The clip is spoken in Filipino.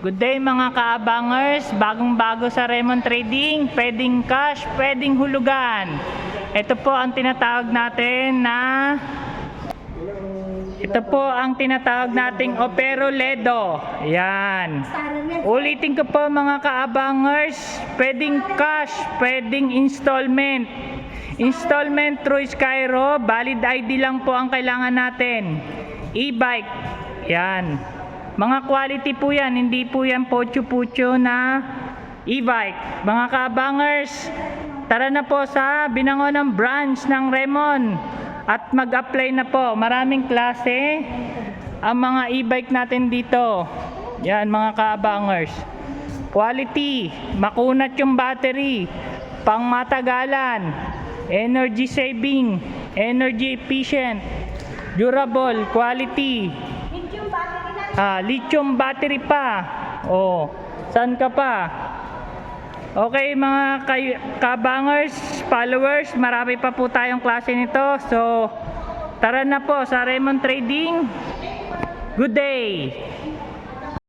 Good day mga kaabangers, bagong-bago sa Raymond Trading, pwedeng cash, pwedeng hulugan. Ito po ang tinatawag nating Operoledo. Yan. Ulitin ko po mga kaabangers, pwedeng cash, pwedeng installment. Installment through Skyro, valid ID lang po ang kailangan natin. E-bike. Yan. Mga quality po yan, hindi po yan pocho-pucho na e-bike. Mga kaabangers, tara na po sa Binangonan branch ng Raymond at mag-apply na po. Maraming klase ang mga e-bike natin dito. Yan mga kaabangers. Quality, makunat yung battery, pangmatagalan, energy saving, energy efficient, durable, quality. Lithium battery pa. Oh, saan ka pa? Okay mga kabangers, followers, marami pa po tayong klase nito. So, tara na po sa Raymond Trading. Good day.